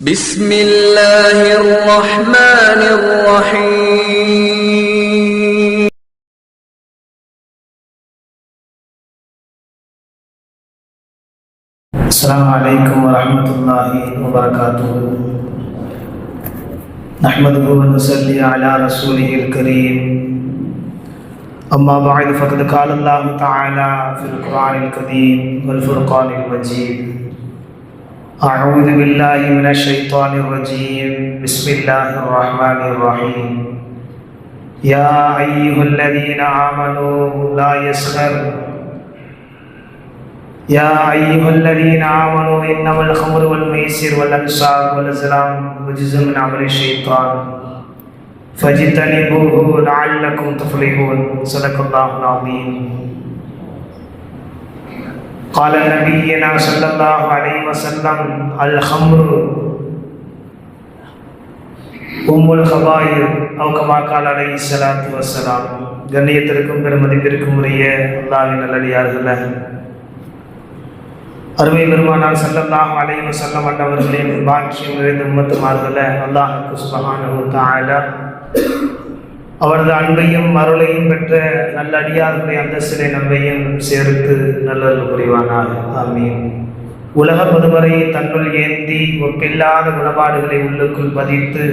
بسم الله الرحمن الرحيم السلام عليكم ورحمة الله وبركاته نحمده ونصلي على رسوله الكريم أما بعد فقد قال الله تعالى في القرآن الكريم والفرقان المجيد أعوذ بالله من الشيطان الرجيم بسم الله الرحمن الرحيم يا أيها الذين آمنوا لا يسخر يا أيها الذين آمنوا إنما الخمر والميسر والأنصاب والأزلام رجس من عمل الشيطان فاجتنبوه لعلكم تفلحون صدق الله العظيم قال نبينا صلى الله عليه وسلم الخمر أم الخبائث أو كما قال عليه الصلاة والسلام கண்ணியத்திற்கும் பெருமதிப்பிற்கும் உரிய அல்லாஹ்வின் நல்லடியார்களே, அருமை பெருமானார் ஸல்லல்லாஹு அலைஹி வஸல்லம் அவர்களின் பாக்கியம் நிறைந்த உம்மத்துமார்களே, அல்லாஹ் சுப்ஹானஹு வ தஆலா அவரது அன்பையும் அருளையும் பெற்ற நல்ல அடியார்களுடைய அந்தஸ்திலே நம்மையும் சேர்த்து நல்லருள் புரிவானாக. ஆமீன். உலக பொதுமறை தன்னுள் ஏந்தி ஒப்பில்லாத குணபாடுகளை உள்ளுக்குள் பதித்து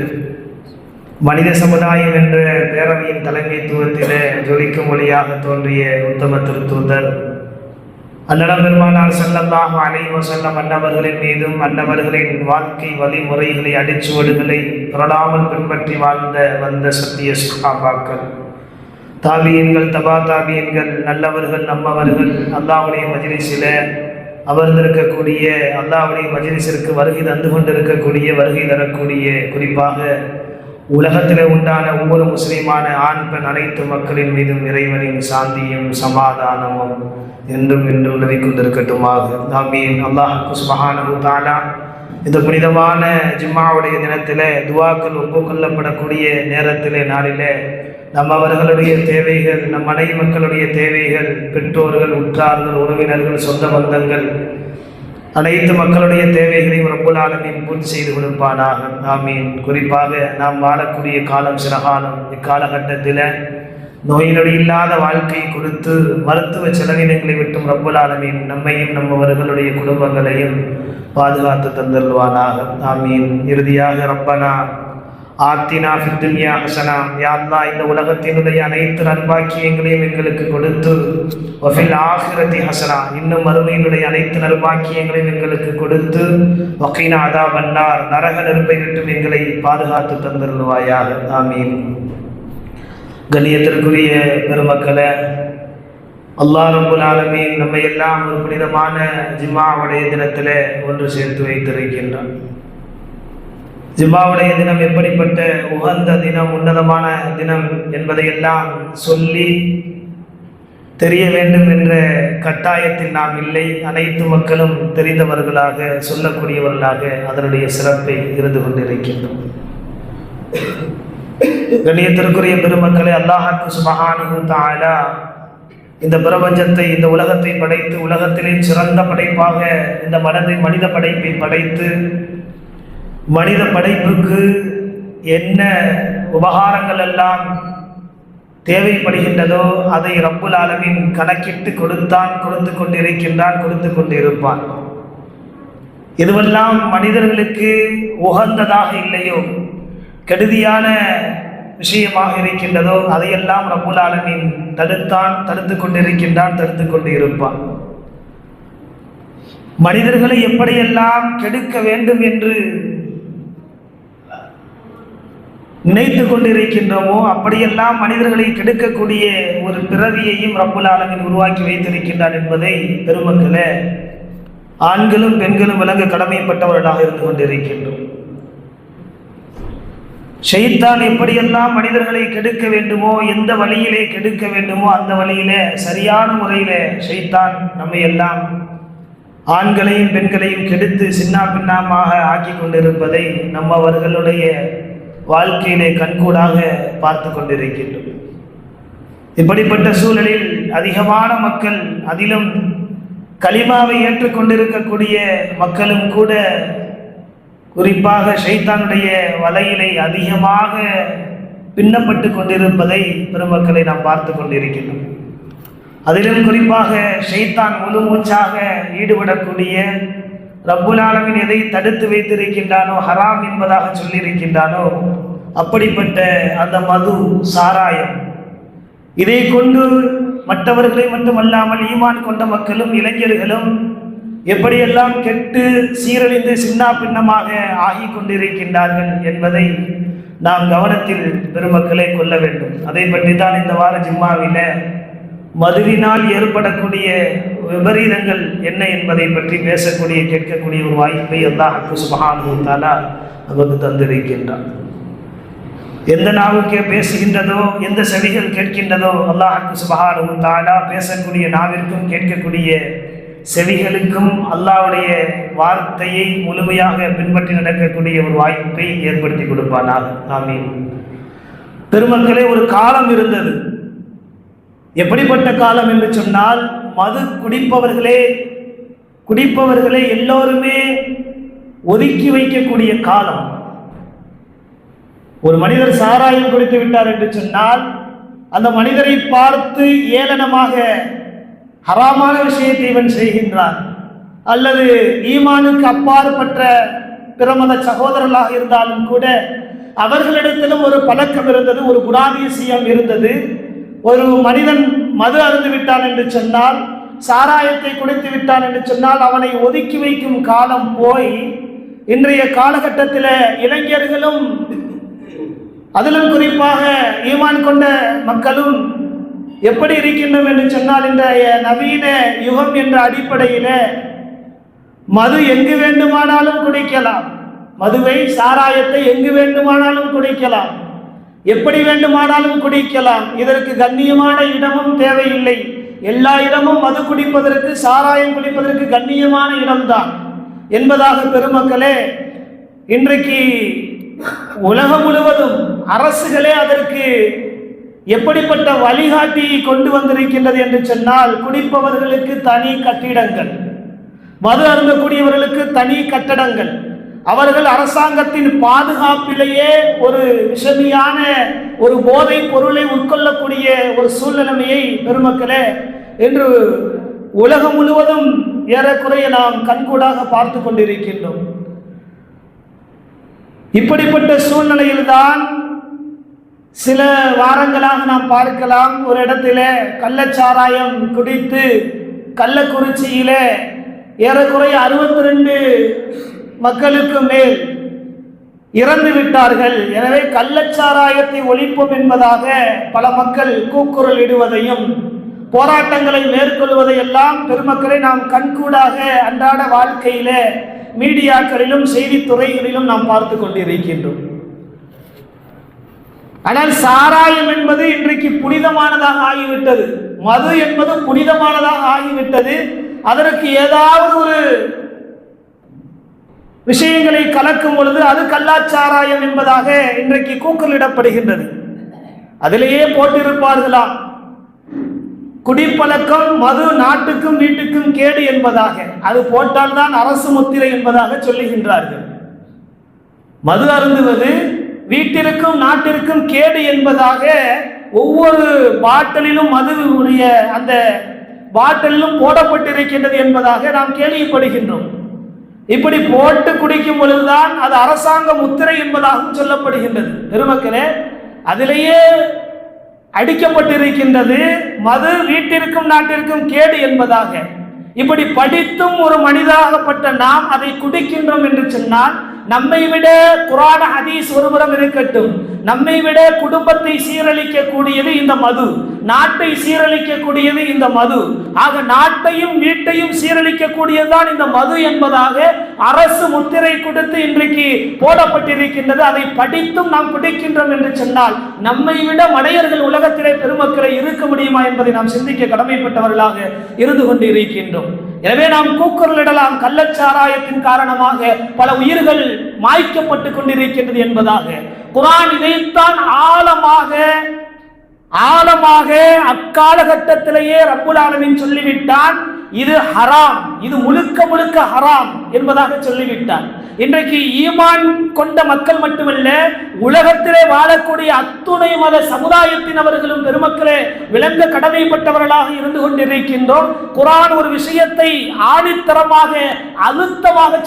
மனித சமுதாயம் என்ற பேரவையின் தலைமைத்துவத்திலே ஜொலிக்கும் மொழியாக தோன்றிய உத்தம திருத்தூதர் அன்னலம் பெருமானார் ஸல்லல்லாஹு அலைஹி வஸல்லம் அன்னவர்களின் மீதும் அன்னவர்களின் வாழ்க்கை வழிமுறைகளை அடிச்சுவடுகளை புரளாமல் பின்பற்றி வந்த சத்திய சஹாபாக்கள், தாபியீன்கள், தபா தாபியீன்கள், நல்லவர்கள், நம்மவர்கள், அல்லாஹ்வுடைய மஜ்லிஸிலே அமர்ந்திருக்கக்கூடிய, அல்லாஹ்வுடைய மஜ்லிஸிற்கு வருகை தந்து கொண்டிருக்கக்கூடிய, வருகை தரக்கூடிய, குறிப்பாக உலகத்திலே உண்டான ஒவ்வொரு முஸ்லிமான ஆண் பெண் அனைத்து மக்களின் மீதும் இறைவனின் சாந்தியும் சமாதானமும் என்றும் என்று உதவி கொண்டிருக்கட்டுமாக. ஆமீன். அல்லாஹ் சுப்ஹானஹு வ தஆலா இந்த புனிதமான ஜும்ஆவுடைய தினத்திலே துஆக்கள் ஒப்புக்கொள்ளப்படக்கூடிய நேரத்திலே நாளிலே நம்மவர்களுடைய தேவைகள், நம் மனை மக்களுடைய தேவைகள், பெற்றோர்கள், உற்றார்கள், உறவினர்கள், சொந்த பந்தங்கள் அனைத்து மக்களுடைய தேவைகளையும் ரப்புல் ஆலமீன் பூர்த்தி செய்து கொடுப்பானாக. ஆமீன். குறிப்பாக நாம் வாழக்கூடிய காலம் சிறகாலம். இக்காலகட்டத்தில் நோய் நொடி இல்லாத வாழ்க்கையை கொடுத்து மருத்துவ செலவினங்களை விட்டும் ரப்புல் ஆலமீன் நம்மையும் நம்மவர்களுடைய குடும்பங்களையும் பாதுகாத்து தந்தருள்வானாக. ஆமீன். இறுதியாக ரப்பனா ஆத்தினா ஃபித் துன்யா ஹஸனா, யா அல்லாஹ் இந்த உலகத்தினுடைய அனைத்து நற்பாக்கியங்களையும் எங்களுக்கு கொடுத்து வஃபில் ஆখিরাতি ஹஸனா, இன்னும் மறுமையினுடைய அனைத்து நற்பாக்கியங்களையும் எங்களுக்கு கொடுத்து வகீனா அதாபன்னார், நரக நெருப்பை விட்டும் எங்களை பாதுகாத்து தந்தருள்வாயாக. ஆமீன். கண்ணியத்திற்குரிய பெருமக்களே, அல்லாஹ் ரப்புல் ஆலமீன் நம்மை எல்லாம் ஒரு புனிதமான ஜும்ஆவுடைய தினத்திலே ஒன்று சேர்த்து வைத்திருக்கின்றான். ஜும்ஆவுடைய தினம் எப்படிப்பட்ட உகந்த தினம், உன்னதமான தினம் என்பதையெல்லாம் சொல்லி தெரிய வேண்டும் என்ற கட்டாயத்தில் நாம் இல்லை. அனைத்து மக்களும் தெரிந்தவர்களாக, சொல்லக்கூடியவர்களாக அதனுடைய சிறப்பை இருந்து கொண்டிருக்கின்றோம். கண்ணியத்திற்குரிய பெருமக்களே, அல்லாஹ் சுப்ஹானஹு வ தஆலா இந்த பிரபஞ்சத்தை, இந்த உலகத்தை படைத்து, உலகத்திலே சிறந்த படைப்பாக இந்த மனித படைப்பை படைத்து, மனித படைப்புக்கு என்ன உபகாரங்கள் எல்லாம் தேவைப்படுகின்றதோ அதை ரப்புல் ஆலமீன் கணக்கிட்டு கொடுத்து கொண்டிருக்கின்றான், கொடுத்து கொண்டிருப்பான். எதுவெல்லாம் மனிதர்களுக்கு உகந்ததாக இல்லையோ, கெடுதியான விஷயமாக இருக்கின்றதோ அதையெல்லாம் ரப்புல் ஆலமீன் தடுத்து கொண்டிருக்கின்றான், தடுத்து கொண்டு இருப்பான். மனிதர்களை எப்படியெல்லாம் கெடுக்க வேண்டும் என்று நினைத்து கொண்டிருக்கின்றோமோ அப்படியெல்லாம் மனிதர்களை கெடுக்கக்கூடிய ஒரு பிறவியையும் ரப்புல் ஆலமீன் உருவாக்கி வைத்திருக்கின்றான் என்பதை பெருமக்களே, ஆண்களும் பெண்களும் விளங்க கடமைப்பட்டவர்களாக இருந்து கொண்டிருக்கின்றோம். ஷைத்தான் எப்படியெல்லாம் மனிதர்களை கெடுக்க வேண்டுமோ, எந்த வழியிலே கெடுக்க வேண்டுமோ அந்த வழியிலே, சரியான முறையிலே ஷைத்தான் நம்மை எல்லாம் ஆண்களையும் பெண்களையும் கெடுத்து சின்ன பின்னமாக ஆக்கி கொண்டிருப்பதை நம்மவர்களுடைய வாழ்க்கையிலே கண்கூடாக பார்த்து கொண்டிருக்கின்றோம். இப்படிப்பட்ட சூழலில் அதிகமான மக்கள், அதிலும் கலிமாவை ஏற்றுக்கொண்டிருக்கக்கூடிய மக்களும் கூட குறிப்பாக ஷைத்தானுடைய வலையிலை அதிகமாக பின்னப்பட்டு கொண்டிருப்பதை பெருமக்களை நாம் பார்த்து கொண்டிருக்கின்றோம். அதிலும் குறிப்பாக ஷைத்தான் முழு மூச்சாக ஈடுபடக்கூடிய, ரப்புல் ஆலமீன் எதை தடுத்து வைத்திருக்கின்றானோ, ஹராம் என்பதாக சொல்லியிருக்கின்றானோ, அப்படிப்பட்ட அந்த மது, சாராயம், இதை கொண்டு மற்றவர்களை மட்டுமல்லாமல் ஈமான் கொண்ட மக்களும் இளைஞர்களும் எப்படியெல்லாம் கெட்டு சீரழிந்து சின்ன பின்னமாக ஆகி கொண்டிருக்கின்றார்கள் என்பதை நாம் கவனத்தில் பெருமக்களை கொள்ள வேண்டும். அதை பற்றி தான் இந்த வார ஜிம்மாவில மதுவினால் ஏற்படக்கூடிய விபரீதங்கள் என்ன என்பதை பற்றி பேசக்கூடிய, கேட்கக்கூடிய ஒரு வாய்ப்பை அல்லாஹ் சுப்ஹானஹு வ தஆலா நமக்கு தந்திருக்கின்றான். எந்த நாவுக்கே பேசுகின்றதோ, எந்த செவிகள் கேட்கின்றதோ, அல்லாஹ் சுப்ஹானஹு வ தஆலா பேசக்கூடிய நாவிற்கும் கேட்கக்கூடிய செவிகளுக்கும் அல்லாஹ்வுடைய வார்த்தையை முழுமையாக பின்பற்றி நடக்கக்கூடிய ஒரு வாய்ப்பை ஏற்படுத்தி கொடுப்பானார். ஆமீன். பெருமக்களே, ஒரு காலம் இருந்தது. எப்படிப்பட்ட காலம் என்று சொன்னால், மது குடிப்பவர்களே எல்லோருமே ஒதுக்கி வைக்கக்கூடிய காலம். ஒரு மனிதர் சாராயம் குடித்து விட்டார் என்று சொன்னால், அந்த மனிதரை பார்த்து ஏளனமாக ஹராமான விஷயத்தை இவன் செய்கின்றான், அல்லது ஈமானுக்கு அப்பாற்பட்ட பிரமத சகோதரர்களாக இருந்தாலும் கூட அவர்களிடத்திலும் ஒரு பழக்கம் இருந்தது, ஒரு குணாதிசயம் இருந்தது. ஒரு மனிதன் மது அருந்து விட்டான் என்று சொன்னால், சாராயத்தை குடித்து விட்டான் என்று சொன்னால் அவனை ஒதுக்கி வைக்கும் காலம் போய் இன்றைய காலகட்டத்தில் இளைஞர்களும், அதிலும் குறிப்பாக ஈமான் கொண்ட மக்களும் எப்படி இருக்கின்றோம் என்று சொன்னால், இன்றைய நவீன யுகம் என்ற அடிப்படையில் மது எங்கு வேண்டுமானாலும் குடிக்கலாம், மதுவை, சாராயத்தை எங்கு வேண்டுமானாலும் குடிக்கலாம், எப்படி வேண்டுமானாலும் குடிக்கலாம். இதற்கு கண்ணியமான இடமும் தேவையில்லை. எல்லா இடமும் மது குடிப்பதற்கு, சாராயம் குடிப்பதற்கு கண்ணியமான இடம்தான் என்பதாக பெருமக்களே, இன்றைக்கு உலகம் முழுவதும் அரசுகளே அதற்கு எப்படிப்பட்ட வழிகாட்டியை கொண்டு வந்திருக்கின்றது என்று சொன்னால், குடிப்பவர்களுக்கு தனி கட்டிடங்கள், மது அருந்தக்கூடியவர்களுக்கு தனி கட்டடங்கள், அவர்கள் அரசாங்கத்தின் பாதுகாப்பிலேயே ஒரு விஷமியான ஒரு போதை பொருளை உட்கொள்ளக்கூடிய ஒரு சூழ்நிலைமையை பெருமக்களே இன்று உலகம் முழுவதும் ஏறக்குறைய நாம் கண்கூடாக பார்த்து கொண்டிருக்கின்றோம். இப்படிப்பட்ட சூழ்நிலையில்தான் சில வாரங்களாக நாம் பார்க்கலாம், ஒரு இடத்துல கள்ளச்சாராயம் குடித்து கள்ளக்குறிச்சியில ஏறக்குறைய 62 மக்களுக்கு மேல் இறந்து விட்டார்கள். எனவே கள்ளச்சாராயத்தை ஒழிப்போம் என்பதாக பல மக்கள் கூக்குரல் இடுவதையும் போராட்டங்களை மேற்கொள்வதையெல்லாம் பெருமக்களை நாம் கண்கூடாக அன்றாட வாழ்க்கையில மீடியாக்களிலும் செய்தித்துறைகளிலும் நாம் பார்த்து கொண்டிருக்கின்றோம். ஆனால் சாராயம் என்பது இன்றைக்கு புனிதமானதாக ஆகிவிட்டது, மது என்பது புனிதமானதாக ஆகிவிட்டது. அதற்கு ஏதாவது ஒரு விஷயங்களை கலக்கும் பொழுது அது கள்ளச்சாராயம் என்பதாக இன்றைக்கு கூக்குரலிடப்படுகின்றது. அதிலேயே போட்டிருப்பார்களாம், குடிப்பழக்கம் மது நாட்டுக்கும் வீட்டுக்கும் கேடு என்பதாக, அது போட்டால்தான் அரசு முத்திரை என்பதாக சொல்லுகின்றார்கள். மது அருந்துவது வீட்டிற்கும் நாட்டிற்கும் கேடு என்பதாக ஒவ்வொரு பாட்டிலும் மதுவுடைய அந்த பாட்டிலும் போடப்பட்டிருக்கின்றது என்பதாக நாம் கேள்விப்படுகின்றோம். இப்படி போட்டு குடிக்கும் பொழுதுதான் அது அரசாங்க முத்திரை என்பதாகவும் சொல்லப்படுகின்றது. பெருமக்களே, அதிலேயே அடிக்கப்பட்டிருக்கின்றது மது வீட்டிற்கும் நாட்டிற்கும் கேடு என்பதாக. இப்படி படித்தும் ஒரு மனிதராகப்பட்ட நாம் அதை குடிக்கின்றோம் என்று சொன்னால், நம்மை விட குர்ஆன் ஹதீஸ் ஒருபுறம் இருக்கட்டும், நம்மை விட குடும்பத்தை சீரழிக்கக்கூடியது இந்த மது, நாட்டை சீரழிக்கக்கூடியது இந்த மது. ஆக நாட்டையும் வீட்டையும் சீரழிக்கக்கூடியதுதான் இந்த மது என்பதாக அரசு முத்திரை கொடுத்து இன்றைக்கு போடப்பட்டிருக்கின்றது. அதை படித்தும் நாம் குடிக்கின்றோம் என்று சொன்னால், நம்மை விட மடையர்கள் உலகத்திலே பெருமக்களை இருக்க முடியுமா என்பதை நாம் சிந்திக்க கடமைப்பட்டவர்களாக இருந்து கொண்டு இருக்கின்றோம். எனவே நாம் கூக்குரலிடலாம், கள்ளச்சாராயத்தின் காரணமாக பல உயிர்கள் மாய்க்கப்பட்டு கொண்டிருக்கின்றது என்பதாக. குர்ஆன் இதைத்தான் ஆழமாக அக்காலகட்டத்திலேயே ரப்புல் ஆலமீன் சொல்லிவிட்டான். இது ஹராம், இது முழுக்க முழுக்க ஹராம் என்பதாக சொல்லிவிட்டான். இன்றைக்கு ஈமான் கொண்ட மக்கள் மட்டுமல்ல, உலகத்திலே வாழக்கூடிய அத்துணை மத சமுதாயத்தினவர்களும் பெருமக்களே விளங்க கடமைப்பட்டவர்களாக இருந்து கொண்டிருக்கின்றோம். குர்ஆன் ஒரு விஷயத்தை ஆணித்தரமாக அழுத்தமாக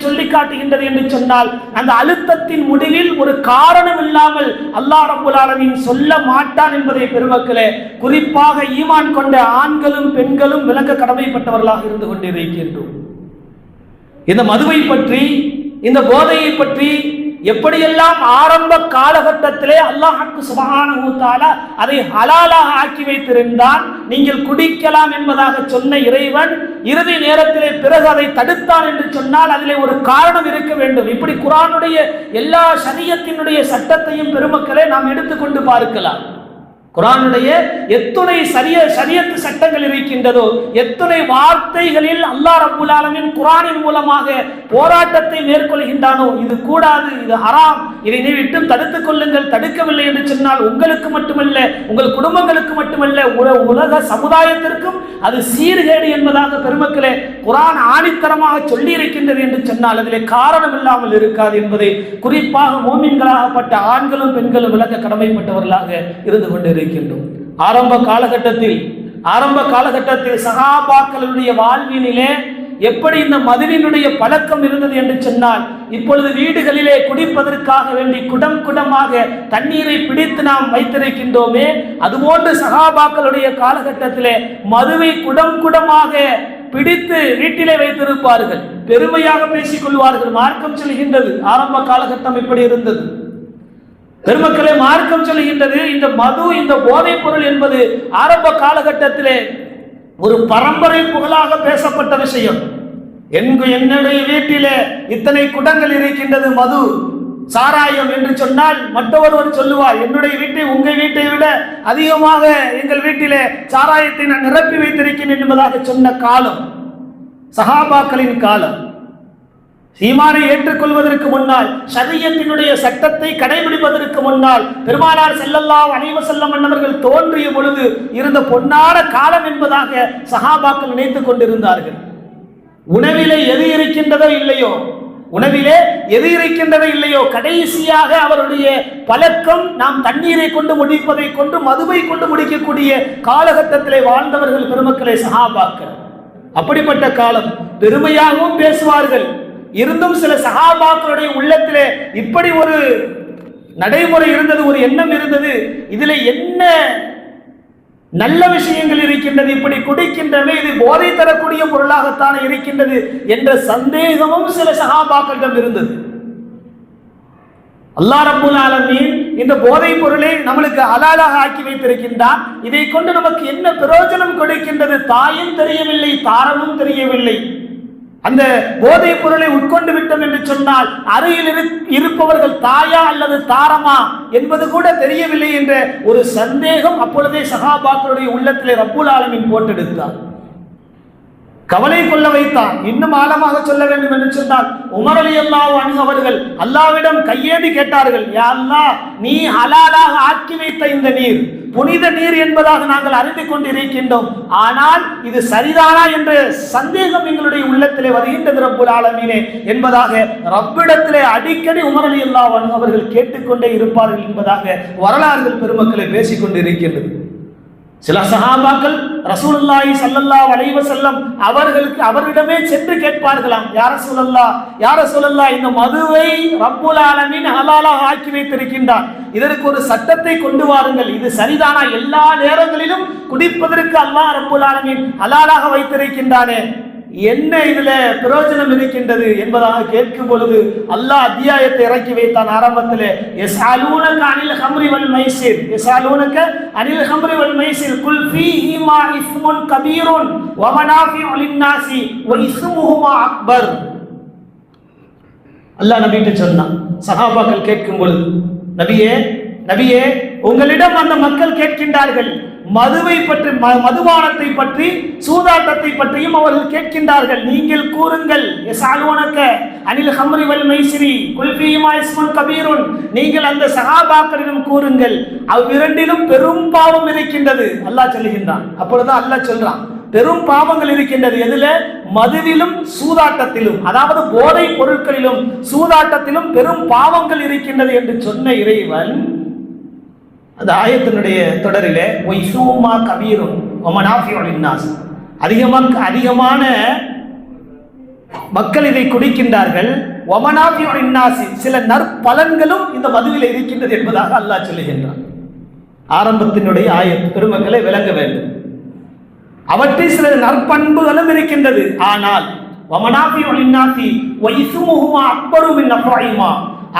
சொல்லி காட்டுகின்றது என்று சொன்னால், அந்த அழுத்தத்தின் முடிவில் ஒரு காரணம் இல்லாமல் அல்லாஹ் ரப்பல் ஆலமீன் சொல்ல மாட்டான் என்பதை பெருமக்களே குறிப்பாக ஈமான் கொண்ட ஆண்களும் பெண்களும் விளங்க கடமைப்பட்டவர்களாக இருந்து கொண்டிருக்கின்றோம். இந்த மதுவை பற்றி, இந்த போதையை பற்றி எப்படியெல்லாம் ஆரம்ப காலகட்டத்திலே அல்லாஹ் சுப்ஹானஹு வ தஆலா அதை ஹலாலாக ஆக்கி வைத்திருந்தான், நீங்கள் குடிக்கலாம் என்பதாக சொன்ன இறைவன் இறுதி நேரத்திலே பிறகு அதை தடுத்தான் என்று சொன்னால் அதிலே ஒரு காரணம் இருக்க வேண்டும். இப்படி குர்ஆனுடைய எல்லா ஷரியத்தினுடைய சட்டத்தையும் பெருமக்களே நாம் எடுத்துக்கொண்டு பார்க்கலாம். குர்ஆனுடைய எத்துணை ஷரியத் சட்டங்கள் இருக்கின்றதோ, எத்துணை வார்த்தைகளில் அல்லாஹ் ரப்பல் ஆலமீன் குர்ஆனின் மூலமாக போராட்டத்தை மேற்கொள்கின்றானோ, இது கூடாது, இது ஹராம், இதை நீ விட்டு தடுத்துக் கொள்ளுங்கள், தடுக்கவில்லை என்று சொன்னால் உங்களுக்கு மட்டுமல்ல, உங்கள் குடும்பங்களுக்கு மட்டுமல்ல, உலக சமுதாயத்திற்கும் அது சீர்கேடு என்பதாக பெருமக்களே குர்ஆன் ஆணித்தரமாக சொல்லி இருக்கின்றது என்று சொன்னால் அதிலே காரணம் இல்லாமல் இருக்காது என்பதை குறிப்பாக மூமின்களாகப்பட்ட ஆண்களும் பெண்களும் விளக்க கடமைப்பட்டவர்களாக இருந்து கொண்டிருக்கின்றோம். ஆரம்ப காலகட்டத்தில் சஹாபாக்களுடைய வாழ்வினிலே எப்படி இந்த மதுவினுடைய பழக்கம் இருந்தது என்று சொன்னால், இப்பொழுது வீடுகளிலே குடிப்பதற்காக வேண்டி குடமாக தண்ணீரை பிடித்து நாம் வைத்திருக்கின்றோமே, அதுபோன்று சஹாபாக்களுடைய காலகட்டத்திலே மதுவை குடமாக பிடித்து வீட்டிலே வைத்திருப்பார்கள், பெருமையாக பேசிக் கொள்வார்கள். மார்க்கம் சொல்கின்றது ஆரம்ப காலகட்டம் இப்படி இருந்தது. பெருமக்களே மார்க்கம் சொல்கின்றது இந்த மது, இந்த போதைப் பொருள் என்பது ஆரம்ப காலகட்டத்திலே ஒரு பரம்பரை புகழாக பேசப்பட்ட விஷயம். என்னுடைய வீட்டிலே இத்தனை குடங்கள் இருக்கின்றது மது, சாராயம் என்று சொன்னால் மற்றொருவர் சொல்லுவார், என்னுடைய வீட்டை உங்கள் வீட்டை விட அதிகமாக எங்கள் வீட்டிலே சாராயத்தை நான் நிரப்பி வைத்திருக்கிறேன் என்பதாக சொன்ன காலம் சஹாபாக்களின் காலம். ஈமானை ஏற்றுக்கொள்வதற்கு முன்னால், ஷரியத்தினுடைய சட்டத்தை கடைபிடிப்பதற்கு முன்னால் பெருமானார் ஸல்லல்லாஹு அலைஹி வஸல்லம் அவர்கள் தோன்றிய பொழுது இருந்த பொன்னான காலம் என்பதாக சஹாபாக்கள் நினைத்துக் கொண்டிருந்தார்கள். உணவிலே எது இருக்கின்றதோ இல்லையோ கடைசியாக அவருடைய பழக்கம் நாம் தண்ணீரை கொண்டு முடிப்பதை கொண்டு மதுவை கொண்டு முடிக்கக்கூடிய காலகட்டத்திலே வாழ்ந்தவர்கள் பெருமக்களே சஹாபாக்கள். அப்படிப்பட்ட காலம். பெருமையாகவும் பேசுவார்கள். இருந்தும் சில சஹாபாக்களுடைய உள்ளத்திலே இப்படி ஒரு நடைமுறை இருந்தது, ஒரு எண்ணம் இருந்தது, இதில் என்ன நல்ல விஷயங்கள் இருக்கின்றது, இப்படி குடிக்கின்றன, இது போதை தரக்கூடிய பொருளாகத்தான் இருக்கின்றது என்ற சந்தேகமும் சில சஹாபாக்களிடம் இருந்தது. அல்லாஹ் ரப்பல் ஆலமீன் இந்த போதைப் பொருளை நம்மளுக்கு ஹலாலாக ஆக்கி வைத்திருக்கின்றான், இதை கொண்டு நமக்கு என்ன பிரயோஜனம் கொடுக்கின்றது, தாயும் தெரியவில்லை, தாரமும் தெரியவில்லை. அந்த போதைப் பொருளை உட்கொண்டு விட்டோம் என்று சொன்னால் அருகில் இருப்பவர்கள் தாயா அல்லது தாரமா என்பது கூட தெரியவில்லை என்ற ஒரு சந்தேகம் அப்பொழுதே சஹாபாக்களுடைய உள்ளத்திலே ரப்புல் ஆலமீன் போட்டெடுத்தார், கவலை கொள்ள வைத்தார். இன்னும் ஆழமாக சொல்ல வேண்டும் என்று சொன்னால் உமர் ரலியல்லாஹு அன்ஹு அவர்கள் அல்லாஹ்விடம் கையேந்தி கேட்டார்கள், யா அல்லாஹ், நீ ஹலாலாக ஆக்கி வைத்த இந்த நீர் புனித நீர் என்பதாக நாங்கள் அறிந்து கொண்டிருக்கின்றோம், ஆனால் இது சரிதானா என்ற சந்தேகம் எங்களுடைய உள்ளத்திலே வருகின்றது ரப்புல் ஆலமீனே என்பதாக ரப்பிடத்திலே அடிக்கடி உமர் ரலியல்லாஹு அன்ஹு அவர்கள் கேட்டுக்கொண்டே இருப்பார்கள் என்பதாக வரலாறுகள் பெருமக்களை பேசிக் கொண்டிருக்கின்றது. சில சஹாபாக்கள் ரசூலுல்லாஹி ஸல்லல்லாஹு அலைஹி வஸல்லம் அவரிடமே சென்று கேட்பார்களாம், யா ரசூலல்லாஹ், இந்த மதுவை ரப்புல் ஆலமீன் ஹலாலாக ஆக்கி வைத்திருக்கின்றார், இதற்கு ஒரு சட்டத்தை கொண்டு வாருங்கள், இது சரிதானா, எல்லா நேரங்களிலும் குடிப்பதற்கு அல்லாஹ் ரப்புல் ஆலமீன் ஹலாலாக வைத்திருக்கின்றானே, என்ன இதுல பிரயோஜனம் இருக்கின்றது என்பதாக கேட்கும் பொழுது அல்லாஹ் அத்தியாயத்தை இறக்கி வைத்தான். ஆரம்பத்திலே யஸ்அலூனக அனில் ஹம்ரி வல் மைசிர் குல் ஃபீஹிமா இஸ்முன் கபீருன் வ மனாஃபிஉ லின்னாஸி வ இஸ்முஹுமா அக்பர். அல்லாஹ் நபிகிட்ட சொன்னான். சஹாபாக்கள் கேட்கும் பொழுது, நபியே உங்களிடம் அந்த மக்கள் கேட்கின்றார்கள், மதுவை பற்றி, மதுபானத்தை பற்றி, சூதாட்டத்தை பற்றியும் அவர்கள் கேட்கின்றார்கள், நீங்கள் கூறுங்கள். யஸ்அலூனக அனில் ஹம்ரி வல் மைசிரி குல் ஃபீஹிமா இஸ்முன் கபீருன், நீங்கள் அந்த சஹாபாக்களிடம் கூறுங்கள், அவ்விரண்டிலும் பெரும் பாவம் இருக்கின்றது அல்லாஹ் சொல்லுகின்றான். அப்பொழுது அல்லாஹ் சொல்றான், பெரும் பாவங்கள் இருக்கின்றது. எதுல? மதுவிலும் சூதாட்டத்திலும், அதாவது போதை பொருட்களிலும் சூதாட்டத்திலும் பெரும் பாவங்கள் இருக்கின்றது என்று சொன்ன இறைவன் அந்த ஆயத்தினுடைய தொடரிலே ஒய்சூமா கபீரும் அதிகமான மக்கள் இதை குடிக்கின்றார்கள், சில நற்பலன்களும் இந்த மதுவில் இருக்கின்றது என்பதாக அல்லாஹ் சொல்லுகின்றான். ஆரம்பத்தினுடைய ஆயத் பெருமக்களை விளங்க வேண்டும். அவற்றில் சில நற்பண்புகளும் இருக்கின்றது. ஆனால்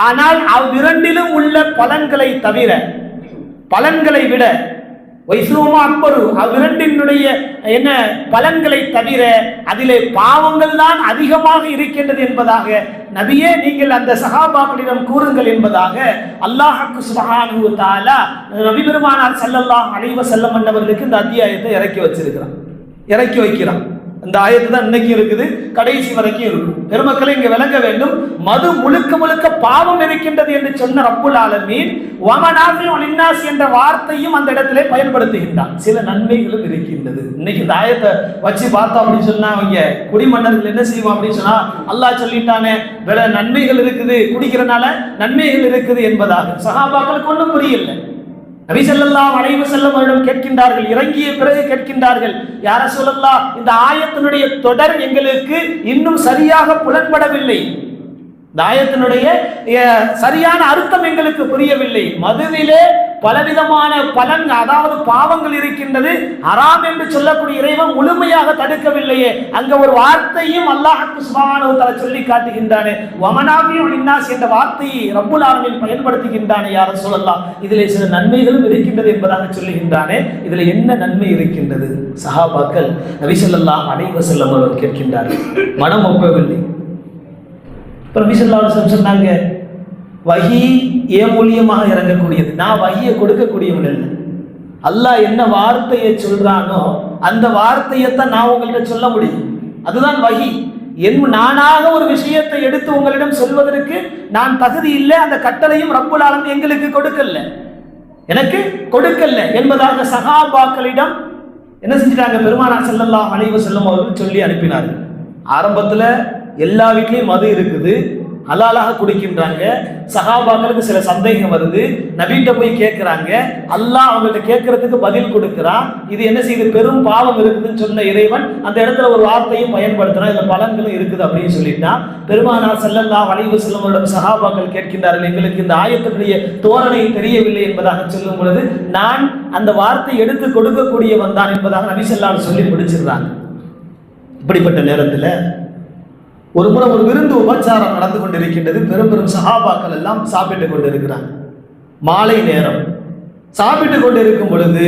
ஆனால் அவ்விரண்டிலும் உள்ள பலன்களை தவிர, பலன்களை விட அவ்விரண்டினுடைய என்ன பலன்களை தவிர அதிலே பாவங்கள் தான் அதிகமாக இருக்கின்றது என்பதாக நபியே நீங்கள் அந்த சஹாபாக்களிடம் கூறுங்கள் என்பதாக அல்லாஹ் சுப்ஹானஹு வ தஆலா நபி பெருமானார் ஸல்லல்லாஹு அலைஹி வஸல்லம் அவர்களுக்கு இந்த அத்தியாயத்தை இறக்கி வைக்கிறான். இந்த ஆயத்து தான் இன்னைக்கு இருக்குது, கடைசி வரைக்கும் இருக்கும். பெருமக்களை இங்க விளங்க வேண்டும், மது முழுக்க முழுக்க பாவம் இருக்கின்றது என்று சொன்ன ரப்புல் ஆலமீன் என்ற வார்த்தையும் அந்த இடத்திலே பயன்படுத்துகின்றான். சில நன்மைகளும் இருக்கின்றது. இன்னைக்கு இந்த ஆயத்தை வச்சு பார்த்தோம் அப்படின்னு சொன்னா அவங்க குடிமன்னர்கள் என்ன செய்வோம் அப்படின்னு சொன்னா, அல்லாஹ் சொல்லிட்டானே வேற நன்மைகள் இருக்குது, குடிக்கிறனால நன்மைகள் இருக்குது என்பதாக சஹாபாக்களுக்கு ஒன்றும் புரியல. நபி ஸல்லல்லாஹு அலைஹி வஸல்லம் அவரிடம் கேட்கின்றார்கள், இறங்கிய பிறகு கேட்கின்றார்கள், யா ரசூலல்லாஹ் இந்த ஆயத்தினுடைய தொடர் எங்களுக்கு இன்னும் சரியாக புலன்படவில்லை, இந்த ஆயத்தினுடைய சரியான அர்த்தம் எங்களுக்கு புரியவில்லை. மதுவிலே பலவிதமான பலன், அதாவது பாவங்கள் இருக்கின்றது, ஹராம் என்று சொல்லக்கூடிய இறைவன் முழுமையாக தடுக்கவில்லையே. அங்க ஒரு வார்த்தையும் அல்லாஹ் சுப்ஹானஹு வ தஆலா சொல்லி காட்டுகின்றானே, வமனாபியுல் இன்னாஸ் என்ற வார்த்தையை ரப்புல் ஆலமீன் பயன்படுத்துகின்றானே, யா ரசூலல்லாஹ் இதிலே சில நன்மைகளும் இருக்கின்றது என்பதாக சொல்லுகின்றானே. இதுல என்ன நன்மை இருக்கின்றது? சஹாபாக்கள் நபி ஸல்லல்லாஹு அலைஹி வஸல்லம் அவர்கள் கேட்கின்றார்கள், மனம் ஒப்பவில்லை. நபி ஸல்லல்லாஹு அலைஹி வஸல்லம் சொன்னாங்க, வஹி ஏன் மூலியமாக இறங்கக்கூடியது, நான் வஹியை கொடுக்கக்கூடியவன் இல்லை. அல்லாஹ் என்ன வார்த்தையை சொல்றானோ அந்த வார்த்தையைத்தான் நான் உங்கள்கிட்ட சொல்ல முடியும், அதுதான் வஹி. நானாக ஒரு விஷயத்தை எடுத்து உங்களிடம் சொல்வதற்கு நான் தகுதி இல்லை, அந்த கட்டளையும் ரப்புல் ஆலமீன் எங்களுக்கு எனக்கு கொடுக்கல என்பதாக சஹாபாக்களிடம் என்ன செஞ்சிட்டாங்க, பெருமானார் ஸல்லல்லாஹு அலைஹி வஸல்லம் அவர்கள் சொல்லி அனுப்பினார்கள். ஆரம்பத்துல எல்லா வீட்லயும் மது இருக்குது, ஹலாலாக குடிக்கின்றாங்க. சஹாபாக்களுக்கு சில சந்தேகம் வருது, நபிகிட்ட போய் கேட்கிறாங்க, அல்லாஹ் அவங்கள்ட்ட கேட்கறதுக்கு பதில் கொடுக்கிறான். இது என்ன செய்யுது, பெரும் பாவம் இருக்குதுன்னு சொன்ன இறைவன் அந்த இடத்துல ஒரு வார்த்தையும் பயன்படுத்துறான், இதுல பலன்களும் இருக்குது அப்படின்னு சொல்லிட்டான். பெருமானார் ஸல்லல்லாஹு அலைஹி வஸல்லம் அவரிடம் சஹாபாக்கள் கேட்கின்றார்கள், எங்களுக்கு இந்த ஆயத்தினுடைய தோரணை தெரியவில்லை என்பதாக சொல்லும் பொழுது, நான் அந்த வார்த்தை எடுத்து கொடுக்கக்கூடியவன் தான் என்பதாக நபி ஸல்லல்லாஹு அலைஹி சொல்லி முடிச்சிடுறாங்க. இப்படிப்பட்ட நேரத்தில் ஒரு முறை ஒரு விருந்து உபச்சாரம் நடந்து கொண்டிருக்கின்றது. பெரும் பெரும் சஹாபாக்கள் எல்லாம் சாப்பிட்டு கொண்டிருக்கிறாங்க. மாலை நேரம் சாப்பிட்டு கொண்டிருக்கும் பொழுது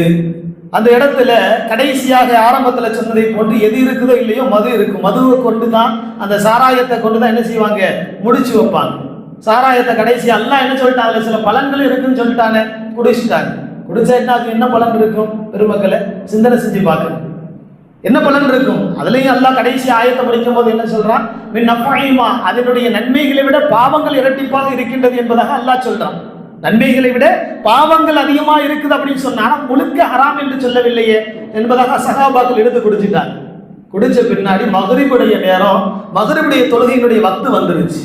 அந்த இடத்துல கடைசியாக ஆரம்பத்தில் சொன்னதை போன்று எது இருக்குதோ இல்லையோ மது இருக்கும். மதுவை கொண்டு தான், அந்த சாராயத்தை கொண்டு தான் என்ன செய்வாங்க, முடிச்சு வைப்பாங்க. சாராயத்தை கடைசியாக அல்லாஹ் என்ன சொல்லிட்டாங்க, அதில் சில பலன்கள் இருக்குன்னு சொல்லிட்டாங்க, குடிச்சிட்டாங்க. குடிச்சா என்ன பலன் இருக்கும், பெருமக்களை சிந்தனை செஞ்சு பார்க்கணும். என்ன பலன் இருக்கும்? அதுலயும் அல்லாஹ் கடைசி ஆயத்தை படிக்கும் போது என்ன சொல்றான், மின் நஃபைமா, அதனுடைய நன்மைகளை விட பாவங்கள் இரட்டிப்பாக இருக்கின்றது என்பதாக அல்லாஹ் சொல்றான். நன்மைகளை விட பாவங்கள் அதிகமா இருக்குது அப்படின்னு சொன்னா முழுக்க ஹராம் என்று சொல்லவில்லையே என்பதாக சஹாபாக்கள் எடுத்து குடிச்சிட்டாங்க. குடிச்ச பின்னாடி மகரிபுடைய நேரம், மகரிபுடைய தொழுகையினுடைய வக்து வந்துருச்சு.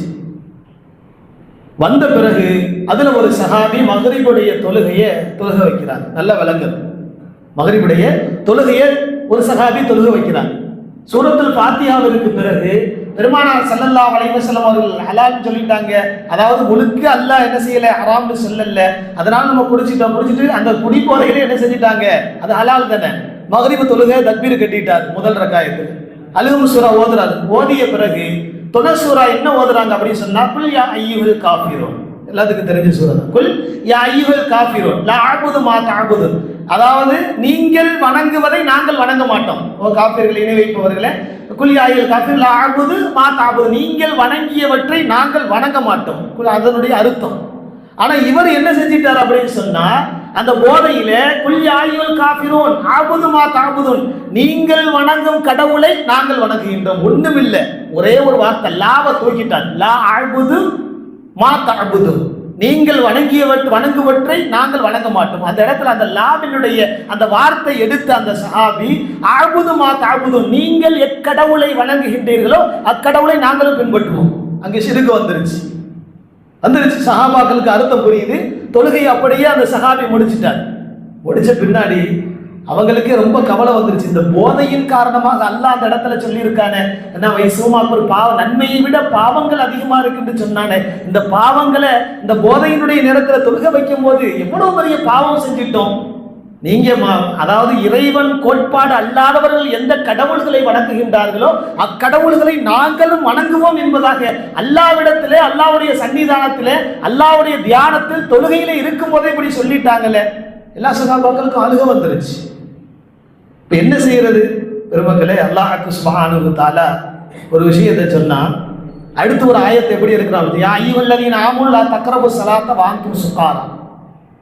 வந்த பிறகு அதுல ஒரு சஹாபி மகரிபுடைய தொழுகையை தொழுக வைக்கிறார். நல்ல விளங்கல், மகரிபுடைய தொழுகையை ஒரு சஹாபி தொழுக வைக்கிறார். சூரத்துல் ஃபாத்திஹாவிற்கு பிறகு பெருமானார் ஸல்லல்லாஹு அலைஹி வஸல்லம் அவர்கள் ஹலால்னு சொல்லிட்டாங்க. அதாவது முழுக்க அல்லாஹ் என்ன செய்யல, ஹராம்னு சொல்லல. அதனால நம்ம குடிச்சிட்டு அந்த குடிப்போதையிலே என்ன செஞ்சிட்டாங்க, அது ஹலால் தானே. மக்ரிப் தொழுகை தக்பீர் கட்டிட்டார். முதல் ரக்காயத்தில் அல்ஹம் சூரா ஓதுறாரு. ஓதிய பிறகு துணை சூரா என்ன ஓதுறாங்க அப்படின்னு சொன்னா, குல் யா அய்யுஹல் காஃபிரூன், எல்லாத்துக்கும் தெரிஞ்ச சூரா தான். குல் யா அய்யுஹல் காஃபிரூன் லா அஅபுது மா தஅபுது, அதாவது நீங்கள் வணங்குவதை நாங்கள் வணங்க மாட்டோம். ஓ காஃபிர்கள், இணை வைப்பவர்களே, குல் யா அய்யுஹல் காஃபிரூன் லா அஅபுது மா தஅபுது, நீங்கள் வணங்கியவற்றை நாங்கள் வணங்க மாட்டோம், அதனுடைய அர்த்தம். ஆனா இவர் என்ன செஞ்சிட்டார் அப்படின்னு சொன்னா, அந்த போதையில குல் யா அய்யுஹல் காஃபிரூன் அஅபுது மா தஅபுதுன், நீங்கள் வணங்கும் கடவுளை நாங்கள் வணங்குகின்றோம். ஒண்ணுமில்லை, ஒரே ஒரு வார்த்தை லாவை தூக்கிட்டார். லா அஅபுது மா தஅபுது, நீங்கள் வணங்குவற்றை நாங்கள் வணங்க மாட்டோம். அந்த இடத்துல அந்த லாவினுடைய அந்த வார்த்தை எடுத்த அந்த சஹாபி அஅ்புதுமா தஅ்புதுன், நீங்கள் எக்கடவுளை வணங்குகின்றீர்களோ அக்கடவுளை நாங்களும் பின்பற்றுவோம். அங்கே ஷிர்க் வந்துருச்சு. சஹாபாக்களுக்கு அர்த்தம் புரியுது. தொழுகை அப்படியே அந்த சஹாபி முடிச்சிட்டார். முடிச்ச பின்னாடி அவங்களுக்கு ரொம்ப கவலை வந்துருச்சு. இந்த போதையின் காரணமாக அல்லாஹ் அந்த இடத்துல சொல்லியிருக்கானே, என்ன வயசுமாக்கு நன்மையை விட பாவங்கள் அதிகமா இருக்குன்னு சொன்னானே, இந்த பாவங்களை இந்த போதையினுடைய நேரத்துல தொழுக வைக்கும் போது எவ்வளவு பெரிய பாவம் செஞ்சிட்டோம். நீங்க அதாவது இறைவன் கோட்பாடு அல்லாதவர்கள் எந்த கடவுள்களை வணங்குகின்றார்களோ அக்கடவுள்களை நாங்களும் வணங்குவோம் என்பதாக அல்லாஹ்விடத்திலே, அல்லாஹ்வுடைய சன்னிதானத்திலே, அல்லாஹ்வுடைய தியானத்தில் தொழுகையில இருக்கும் போதே இப்படி சொல்லிட்டாங்களே, எல்லா சகாபாக்களுக்கும் அழுக வந்துருச்சு. இப்ப என்ன செய்யறது பெருமக்களே? அல்லாஹ் சுப்ஹானஹு வ தஆலா ஒரு விஷயத்தை சொன்னா, அடுத்து ஒரு ஆயத்தை எப்படி இருக்கிறான், யா அய்யுஹல்லதீன ஆமனு லா தக்ரபு ஸலாத்த வ அன்தும் சுகாரா.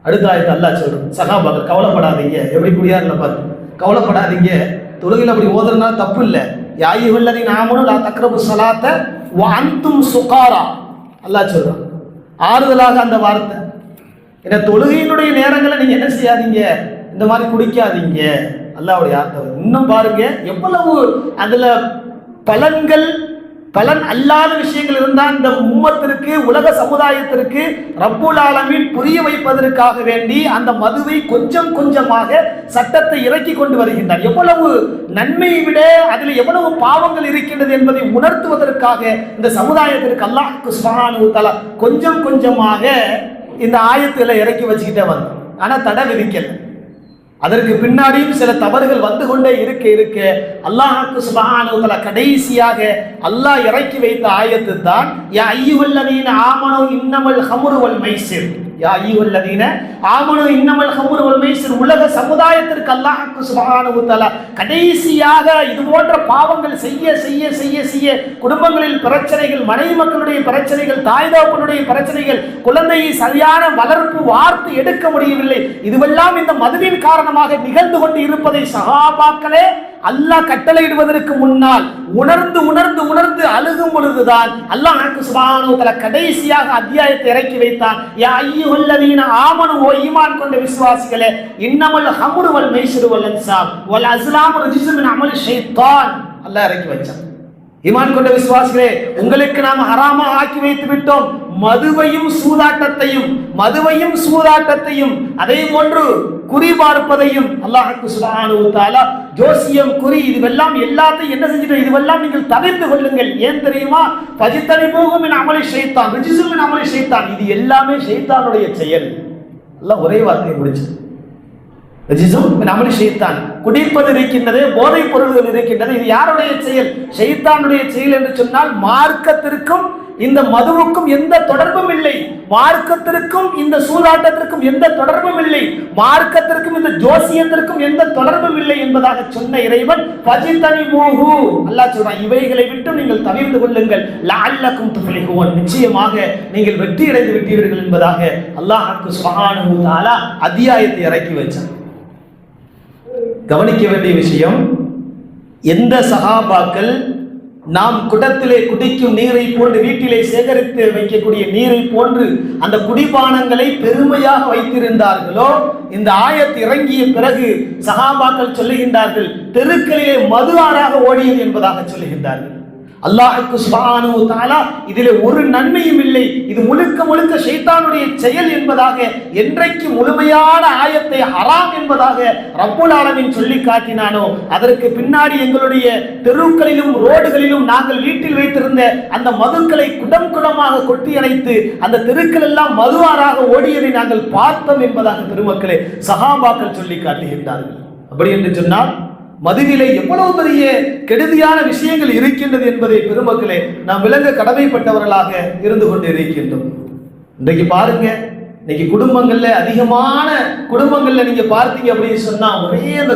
அடுத்த ஆயத்தை அல்லாஹ் சொல்றான், சஹாபாக்கள் கவலைப்படாதீங்க, எப்படி குடியாருல பாரு, கவலைப்படாதீங்க, தொழுகையில் அப்படி ஓதுறதுனால தப்பு இல்லை. யா அய்யுஹல்லதீன ஆமனு லா தக்ரபு ஸலாத்த வ அன்தும் சுகாரா அல்லாஹ் சொல்றான். ஆறுதலாக அந்த வார்த்தை, ஏன்னா தொழுகையினுடைய நேரங்களை நீங்க என்ன செய்யாதீங்க, இந்த மாதிரி குடிக்காதீங்க, அல்லாஹ்வுடைய ஆர்த்தம். இன்னும் பாருங்க எவ்வளவு அதுல பலன் அல்லாத விஷயங்கள் இருந்தால் இந்த உம்மத்திற்கு, உலக சமுதாயத்திற்கு ரப்புல் ஆலமீன் புரிய வைப்பதற்காக வேண்டி அந்த மதுவை கொஞ்சம் கொஞ்சமாக சட்டத்தை இறக்கி கொண்டு வருகின்றார். எவ்வளவு நன்மையை விட அதில் எவ்வளவு பாவங்கள் இருக்கின்றது என்பதை உணர்த்துவதற்காக இந்த சமுதாயத்திற்கு அல்லாஹ் சுப்ஹானஹு வ தஆலா கொஞ்சம் கொஞ்சமாக இந்த ஆயத்துல இறக்கி வச்சுக்கிட்டே வந்தோம். ஆனா தடை விதிக்கல. அதற்கு பின்னாடியும் சில தவறுகள் வந்து கொண்டே இருக்க அல்லாஹ் சுப்ஹானஹு வ தஆலா கடைசியாக அல்லாஹ் இறக்கி வைத்த ஆயத்து தான் யா அய்யுஹல்லதீன ஆமனு இன்னமல் ஹம்ரு வல் மைசிர். யா அய்யுஹல்லதீன ஆமனு இன்னமல் ஹம்ரு வல் மைசிர். உலக சமுதாயத்திற்கு அல்லாஹ் சுப்ஹானஹு வ தஆலா கடைசியாக இது போன்ற பாவங்கள் செய்ய செய்ய செய்ய செய்ய குடும்பங்களில் பிரச்சனைகள், மனைவி மக்களுடைய பிரச்சனைகள், தாய் தகப்பனுடைய பிரச்சனைகள், குழந்தையை சரியான வளர்ப்பு வார்த்தை எடுக்க முடியவில்லை, இதுவெல்லாம் இந்த மதுவின் காரணமாக நிகழ்ந்து கொண்டு இருப்பதை சஹாபாக்களே அல்லாஹ் கட்டளையிடுவதற்கு முன்னால் உணர்ந்து உணர்ந்து உணர்ந்து அழுகும் பொழுதுதான் அல்லாஹ் சுப்ஹானஹு வ தஆலா கடைசியாக அத்தியாயத்தை இறக்கி வைத்தான். யா அய்யுஹல்லதீன ஆமனு, ஓ ஈமான் கொண்ட விசுவாசிகளே, இன்னமல் ஹம்ரு வல் மைசிரு வல் அன்சாப் வல் அஸ்லாமு ரிஜ்ஸும் மின் அமலி ஷைத்தான் அல்லாஹ் இறக்கி வச்சான். ஈமான் கொண்ட விசுவாசிகளே, உங்களுக்கு நாம் ஹராமாக ஆக்கி வைத்து விட்டோம் மதுவையும் சூதாட்டத்தையும் அதே போன்று குறி பார்ப்பதையும். அல்லாஹ் சுப்ஹானஹு வ தஆலா ஜோசியம், குறி, இதுவெல்லாம் எல்லாத்தையும் என்ன செஞ்சிட்டோம், இதுவெல்லாம் நீங்கள் தவிர்த்து கொள்ளுங்கள். ஏன் தெரியுமா? ஃபஜ்தனிபூஹு மின் அமலி ஷைத்தான் ரிஜ்ஸும் மின் அமலி ஷைத்தான். இது எல்லாமே ஷைத்தானுடைய செயல். அல்லாஹ் ஒரே வார்த்தையை முடிச்சு, குடிப்பது இருக்கின்றது, போதைப் பொருள்கள் இருக்கின்றது, இது யாருடைய செயல்? ஷைத்தானுடைய செயல் என்று சொன்னால் மார்க்கத்திற்கும் இந்த மதுவுக்கும் எந்த தொடர்பும் இல்லை, மார்க்கத்திற்கும் இந்த சூதாட்டத்திற்கும் எந்த தொடர்பும் இல்லை, மார்க்கத்திற்கும் இந்த ஜோசியத்திற்கும் எந்த தொடர்பும் இல்லை என்பதாக சொன்ன இறைவன் ஃபஜ்தனிபூஹு அல்லாஹ் சொல்றான், இவைகளை விட்டு நீங்கள் தவிர்த்து கொள்ளுங்கள், லஅல்லக்கும் துஃப்லிஹூன், நிச்சயமாக நீங்கள் வெற்றி அடைந்து விட்டீர்கள் என்பதாக அல்லாஹ் சுப்ஹானஹு வ தஆலா அத்தியாயத்தை இறக்கி வச்சான். கவனிக்க வேண்டிய விஷயம், எந்த சஹாபாக்கள் நாம் குடத்திலே குடிக்கும் நீரை போன்று, வீட்டிலே சேகரித்து வைக்கக்கூடிய நீரை போன்று அந்த குடிபானங்களை பெருமையாக வைத்திருந்தார்களோ, இந்த ஆயத் இறங்கிய பிறகு சஹாபாக்கள் சொல்லுகின்றார்கள் தெருக்களிலே மது ஆறாக ஓடியது என்பதாக சொல்லுகின்றார்கள். அல்லாஹ் சுப்ஹானஹு வ தஆலா இதிலே ஒரு நன்மையும் இல்லை, இது முழுக்க முழுக்க ஷைத்தானுடைய செயல் என்பதாக என்றைக்கு முழுமையான ஆயத்தை ஹராம் என்பதாக ரப்புல் ஆலமீன் சொல்லி காட்டினானோ, அதற்கு பின்னாடி எங்களுடைய தெருக்களிலும் ரோடுகளிலும் நாங்கள் வீட்டில் வைத்திருந்த அந்த மதுக்களை குடம் குடமாக கொட்டி அணைத்து அந்த தெருக்கள் எல்லாம் மதுவாராக ஓடியதை நாங்கள் பார்த்தோம் என்பதாக பெருமக்களே சஹாபாக்கள் சொல்லி காட்டுகின்றார்கள். அப்படி என்று சொன்னால் மதுவிலே எவ்வளவு பெரிய கெடுதியான விஷயங்கள் இருக்கின்றது என்பதை பெருமக்களே நாம் விளங்க கடமைப்பட்டவர்களாக இருந்து கொண்டு இருக்கின்றோம். இன்றைக்கு பாருங்க, இன்னைக்கு குடும்பங்கள்ல அதிகமான குடும்பங்கள்ல நீங்க பார்த்தீங்க அப்படின்னு சொன்னா ஒரே அந்த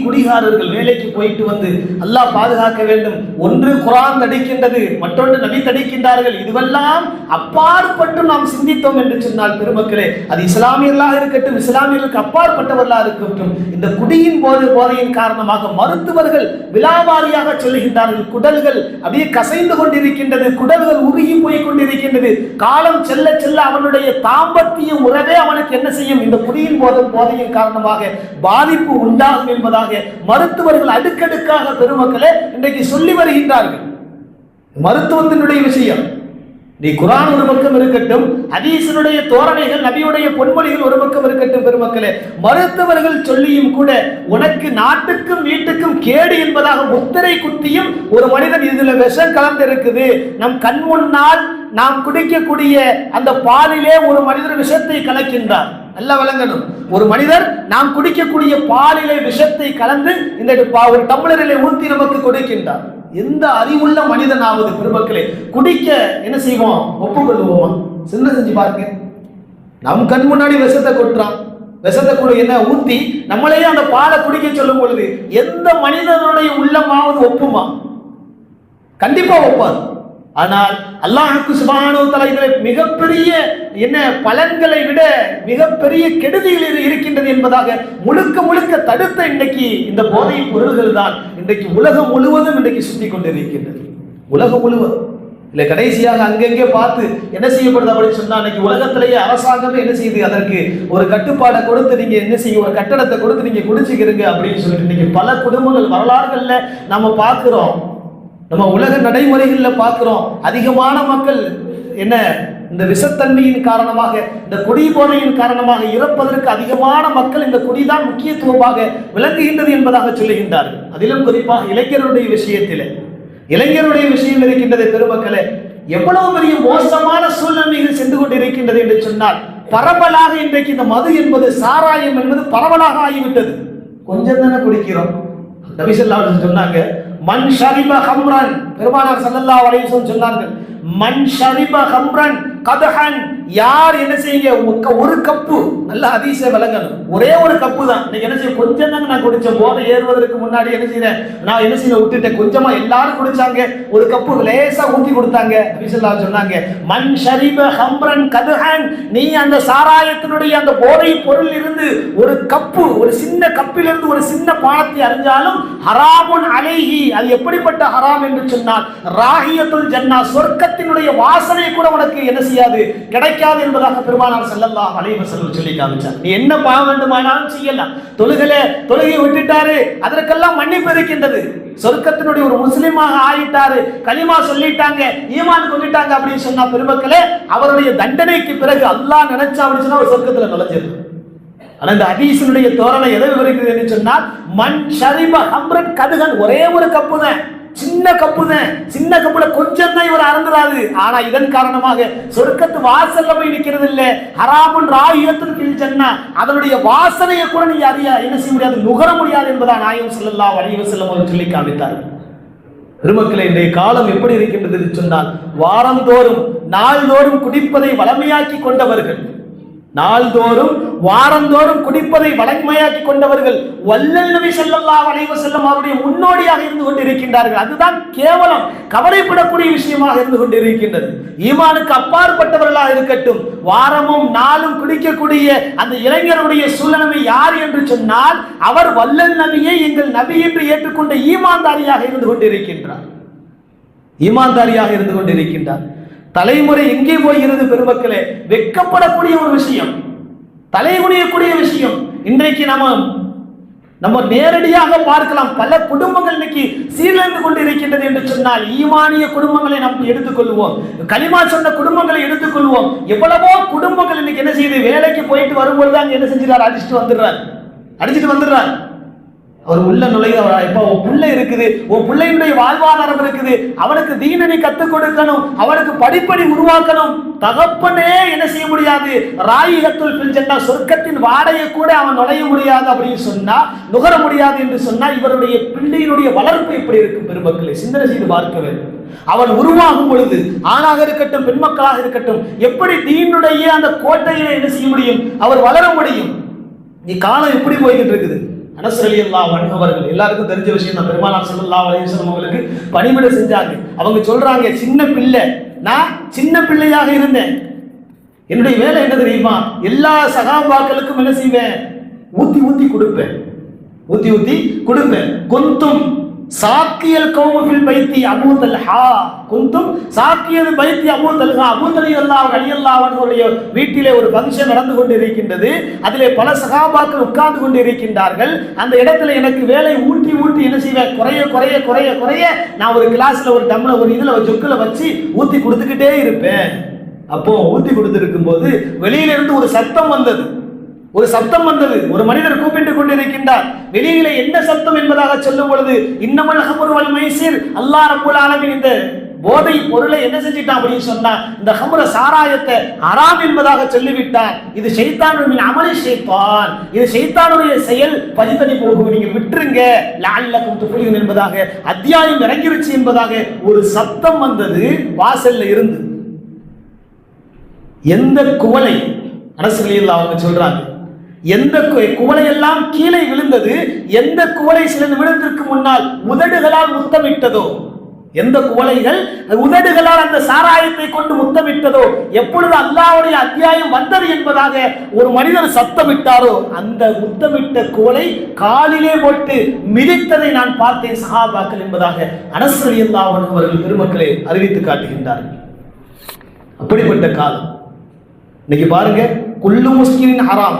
குடிகாரர்கள் வேலைக்கு போயிட்டு வந்து அல்லாஹ் பாதுகாக்க வேண்டும். ஒன்று குர்ஆன் தடிக்கின்றது, மற்றொன்று நபி தடிக்கின்றார்கள். இதுவெல்லாம் அப்பாற்பட்டு நாம் சிந்தித்தோம் என்று சொன்னால் பெருமக்களே, அது இஸ்லாமியர்களாக இருக்கட்டும், இஸ்லாமியர்களுக்கு அப்பாற்பட்டவர்களாக இருக்கட்டும், இந்த குடியின் போதையின் காரணமாக மருத்துவர்கள் விலாவாரியாக சொல்லுகின்றார்கள், குடல்கள் அப்படியே கசைந்து கொண்டிருக்கின்றது, குடல்கள் உருகி போய் கொண்டிருக்கின்றது. காலம் செல்ல செல்ல அவனுடைய தாம்பத்திய உறவே அவனுக்கு என்ன செய்யும், இந்த குடியின் போதையின் காரணமாக பாதிப்பு உண்டாகும் என்பதாக மருத்துவர்கள் அடுக்கடுக்காக பெருமக்களே இன்றைக்கு சொல்லி வருகின்றார்கள். மருத்துவத்தினுடைய விஷயம் நீ குர்ஆன் ஒரு பக்கம் இருக்கட்டும், ஹதீஸினுடைய தோரணைகள், நபியுடைய பொன்மொழிகள் ஒரு பக்கம் இருக்கட்டும் பெருமக்களே, மருத்துவர்கள் சொல்லியும் கூட உனக்கு நாட்டுக்கும் வீட்டுக்கும் கேடு என்பதாக முத்திரை குத்தியும் ஒரு மனிதன் இதுல விஷம் கலந்து இருக்குது, நம் கண் முன்னால் நாம் குடிக்கக்கூடிய அந்த பாலிலே ஒரு மனிதர் விஷத்தை கலக்கின்றார். நல்லா விளங்கணும், ஒரு மனிதர் நாம் குடிக்கக்கூடிய பாலிலே விஷத்தை கலந்து இந்த ஒரு டம்ளரிலே ஊற்றி நமக்கு கொடுக்கின்றார். எந்த அறிவுள்ள மனிதனாவது பெருமக்களே குடிக்க என்ன செய்வோம், ஒப்புக்கொள்வோமா? சின்ன செஞ்சு பாருங்க, நம் கண் முன்னாடி விஷத்தை கொட்டுறான், விஷத்தை கூட என்ன ஊத்தி நம்மளையே அந்த பாலை குடிக்க சொல்லும் பொழுது எந்த மனிதனுடைய உள்ளமாவது ஒப்புமா? கண்டிப்பா ஒப்பாது. ஆனால் அல்லாஹ்வுக்கு சுப்ஹானஹு வ தஆலா இதில் மிகப்பெரிய என்ன பலன்களை விட மிகப்பெரிய கெடுதிகள் இருக்கின்றது என்பதாக முழுக்க முழுக்க தடுத்த இன்றைக்கு இந்த போதை பொருள்கள் தான் இன்றைக்கு உலகம் முழுவதும் இன்றைக்கு சுற்றி கொண்டிருக்கின்றது. உலகம் முழுவதும் இல்லை, கடைசியாக அங்கங்கே பார்த்து என்ன செய்யப்படுது அப்படின்னு சொன்னா, இன்னைக்கு உலகத்திலேயே அரசாங்கமே என்ன செய்யுது, அதற்கு ஒரு கட்டுப்பாடை கொடுத்து நீங்க என்ன செய்ய, ஒரு கட்டடத்தை கொடுத்து நீங்க குடிச்சுக்கிறீங்க அப்படின்னு சொல்லிட்டு இன்னைக்கு பல குடும்பங்கள் வரலாறுகள்ல நம்ம பார்க்கிறோம், நம்ம உலக நடைமுறைகளில் பார்க்கிறோம். அதிகமான மக்கள் என்ன இந்த விஷத்தன்மையின் காரணமாக, இந்த குடி போதையின் காரணமாக இறப்பதற்கு அதிகமான மக்கள் இந்த குடிதான் முக்கியத்துவமாக விளங்குகின்றது என்பதாக சொல்லுகின்றார்கள். அதிலும் குறிப்பாக இளைஞருடைய விஷயம் இருக்கின்றது பெருமக்களே. எவ்வளவு பெரிய மோசமான சூழ்நிலைகள் சென்று கொண்டு இருக்கின்றது என்று சொன்னால், பரவலாக இன்றைக்கு இந்த மது என்பது, சாராயம் என்பது பரவலாக ஆகிவிட்டது. கொஞ்சம் தானே குடிக்கிறோம். நபி ஸல்லல்லாஹு அலைஹி வஸல்லம் சொன்னாங்க, மன் ஷரிப ஹம்ரன், பெருமானார் ஸல்லல்லாஹு அலைஹி வஸல்லம் சொன்னார்கள், மன் ஷரிப ஹம்ரன் கதஹன், யார் என்ன செய்யுங்க ஒரு கப்பு, நல்ல ஹதீஸை விளங்கணும், ஒரே ஒரு கப்பு தான். இன்னைக்கு என்ன செய்ய, கொஞ்சம் தாங்க நான் குடிச்சேன், போதை ஏறுவதற்கு முன்னாடி என்ன செய்யறேன், நான் என்ன செய்ய விட்டுட்டேன், கொஞ்சமா எல்லாரும் குடிச்சாங்க, ஒரு கப்பு லேசா ஊத்தி கொடுத்தாங்க. நபி ஸல்லல்லாஹு சொன்னாங்க, மன் ஷரிப ஹம்ரன் கதஹன், நீ அந்த சாராயத்தினுடைய அந்த போதை பொருள் இருந்து ஒரு கப்பு, ஒரு சின்ன கப்பிலிருந்து ஒரு சின்ன பானத்தை அறிஞ்சாலும் ஹராமுன் அலைஹி, அது எப்படிப்பட்ட ஹராம் என்று சொன்னால், ராஹியத்துல் ஜன்னா, சொர்க்கத்தினுடைய வாசனை கூட உனக்கு என்ன செய்யாது, கிடைக்காது என்பதாக பெருமானார் ஸல்லல்லாஹு அலைஹி வஸல்லம் சொல்லி காமிச்சார். நீ என்ன பாவம் வேண்டுமானாலும் செய்யலாம், தொழுகை விட்டுட்டாரு, அதற்கெல்லாம் மன்னிப்பு இருக்கின்றது. சொர்க்கத்தினுடைய ஒரு முஸ்லிமாக ஆயிட்டாரு, கலிமா சொல்லிட்டாங்க, ஈமான் கொண்டுட்டாங்க அப்படின்னு சொன்னா பெருமக்களே, அவருடைய தண்டனைக்கு பிறகு அல்லாஹ் நினைச்சா அப்படின்னு சொன்னா ஒரு சொர்க்கத்துல நுழைஞ்சிருக்கு. ஆனா இந்த ஹதீஸினுடைய தோரணை எதை விவரிக்கிறது என்று சொன்னால், மன் ஷரிப ஹம்ரன் கதுகன், ஒரே ஒரு கப்பு தான், சின்ன கப்பு தான், சின்ன கப்புல கொஞ்சம் தான் இவர் அறந்துறாரு. ஆனா இதன் காரணமாக சொர்க்கத்து வாசல்ல போய் நிக்கிறது இல்ல, ஹராமுன் ராஹியத்துல் ஃபில் ஜன்னா, அதனுடைய வாசனையை கூட நீங்க என்ன செய்ய முடியாது, நுகர முடியாது என்பதா நாயகம் ஸல்லல்லாஹு அலைஹி வஸல்லம் அவர்கள் சொல்லி காமித்தார்கள். பெருமக்களே, இன்றைய காலம் எப்படி இருக்கின்றது என்று சொன்னால், வாரந்தோறும் நாள்தோறும் குடிப்பதை வளமையாக்கி கொண்டவர்கள், நாள்தோறும் வாரந்தோறும் குடிப்பதை வழமையாக்கி கொண்டவர்கள் வல்லல் நபி ஸல்லல்லாஹு அலைஹி வஸல்லம் அவருடைய முன்னோடியாக இருந்து கொண்டிருக்கின்றார்கள். அதுதான் கேவலம் கவலைப்படக்கூடிய விஷயமாக இருந்து கொண்டிருக்கின்றது. ஈமானுக்கு அப்பாற்பட்டவர்களாக இருக்கட்டும், வாரமும் நாளும் குடிக்கக்கூடிய அந்த இளைஞருடைய சூழ்நிலை யார் என்று சொன்னால், அவர் வல்லல் நபியை எங்கள் நபி என்று ஏற்றுக்கொண்ட ஈமான்தாரியாக இருந்து கொண்டிருக்கின்றார். தலைமுறை எங்கே போகிறது பெருமக்களே? வெட்கப்படக்கூடிய ஒரு விஷயம், தலைகுனியக்கூடிய விஷயம். இன்றைக்கு நம்ம நேரடியாக பார்க்கலாம், பல குடும்பங்கள் இன்னைக்கு சீரழிந்து கொண்டு இருக்கின்றது என்று சொன்னால், ஈமானிய குடும்பங்களை நாம் எடுத்துக்கொள்வோம், கலிமா சொன்ன குடும்பங்களை எடுத்துக்கொள்வோம். எவ்வளவோ குடும்பங்கள் இன்னைக்கு என்ன செய்யுது, வேலைக்கு போயிட்டு வரும்பொழுது அங்க என்ன செஞ்சிடார், அடிச்சுட்டு வந்துடுறார். அவர் உள்ள நுழைய, இப்ப உன் பிள்ளை இருக்குது, உன் பிள்ளையினுடைய வாழ்வாதாரம் இருக்குது, அவனுக்கு தீனனை கத்துக் கொடுக்கணும், அவனுக்கு படிப்படி உருவாக்கணும். தகப்பனே என்ன செய்ய முடியாது, ராயிகத்துல் ஃபில் ஜன்னா, சொர்க்கத்தின் வாடையை கூட அவன் நுழைய முடியாது அப்படின்னு சொன்னா, நுகர முடியாது என்று சொன்னா, இவருடைய பிள்ளையினுடைய வளர்ப்பு எப்படி இருக்கும் பெருமக்களை சிந்தனை செய்து பார்க்க வேண்டும். அவன் உருவாகும் பொழுது ஆணாக இருக்கட்டும் பெண் மக்களாக இருக்கட்டும் எப்படி தீனுடைய அந்த கோட்டையை என்ன செய்ய முடியும், அவர் வளர முடியும். நீ காலம் எப்படி போய்கிட்டு இருக்குது. அனஸ் ரலியல்லாஹு அன்ஹு அவர்கள் எல்லாருக்கும் தெரிஞ்ச விஷயம் தான். பெருமானார் ஸல்லல்லாஹு அலைஹி வஸல்லம் அவங்களுக்கு பணிவிடை செஞ்சாங்க. அவங்க சொல்றாங்க, சின்ன பிள்ளை, நான் சின்ன பிள்ளையாக இருந்தேன், என்னுடைய வேலை என்ன தெரியுமா, எல்லா சகாபாக்களுக்கும் என்ன செய்வேன், ஊத்தி ஊத்தி கொடுப்பேன், ஊத்தி ஊத்தி கொடுப்பேன். குந்தும் சாக்கியல் கௌமில் பைத்தி அபூ தல்ஹா, குந்தும் சாக்கியல் பைத்தி அபூ தல்ஹா. அபூ தல்ஹா ரலியல்லாஹு அன்ஹுடைய வீட்டிலே ஒரு ஃபங்க்ஷன் நடந்து கொண்டு இருக்கின்றது. அதிலே பல சகாபாக்கள் உட்கார்ந்து கொண்டு இருக்கின்றார்கள். அந்த இடத்துல எனக்கு வேலை ஊட்டி ஊட்டி என்ன செய்வேன், குறைய குறைய குறைய குறைய நான் ஒரு கிளாஸ்ல ஒரு டம்ளர் ஒரு இதுல ஜொக்குல வச்சு ஊத்தி கொடுத்துக்கிட்டே இருப்பேன். அப்போ ஊத்தி கொடுத்திருக்கும் போது வெளியில இருந்து ஒரு சத்தம் வந்தது. ஒரு சத்தம் வந்தது. ஒரு மனிதர் கூப்பிட்டுக் கொண்டிருக்கின்றார். வெளியில என்ன சத்தம் என்பதாக சொல்லும் பொழுது, இன்னமல் ஹம்ரு வல் மைசிர், அல்லாஹ் ரப்பல் ஆலமீன் இந்த போதை பொருளை என்ன செஞ்சிட்டான் அப்படின்னு சொன்னா, இந்த ஹம்ர சாராயத்தை ஹராம் என்பதாக சொல்லிவிட்டான். இது ஷைத்தானுடைய அமலி ஷைத்தான், இது ஷைத்தானுடைய செயல், பஜித்தனி போகும், நீங்க விட்டுருங்க, லஅல்லகும் துஃப்லிஹூன் என்பதாக அத்தியாயம் இறங்கிருச்சு என்பதாக ஒரு சத்தம் வந்தது வாசல்ல இருந்து. எந்த குவளை, அனஸ் ரலியல்லாஹு அவங்க சொல்றாங்க, எந்த குவளையெல்லாம் கீழே விழுந்தது, எந்த குவளை சில நிமிடத்திற்கு முன்னால் உதடுகளால் முத்தமிட்டதோ, எந்த குவளைகள் உதடுகளால் அந்த சாராயத்தை கொண்டு முத்தமிட்டதோ, எப்பொழுது அல்லாஹ்வுடைய அத்தியாயம் வந்தது என்பதாக ஒரு மனிதர் சத்தமிட்டாரோ, அந்த முத்தமிட்ட குவளை காலிலே போட்டு மிதித்ததை நான் பார்த்தேன் சஹாபாக்கள் என்பதாக அனஸ் ரலியல்லாஹு அன்ஹு அவர்கள் பெருமக்களே அறிவித்து காட்டுகின்றார்கள். அப்படிப்பட்ட காலம். இன்னைக்கு பாருங்க, குல்லு முஸ்கிரின் ஹராம்,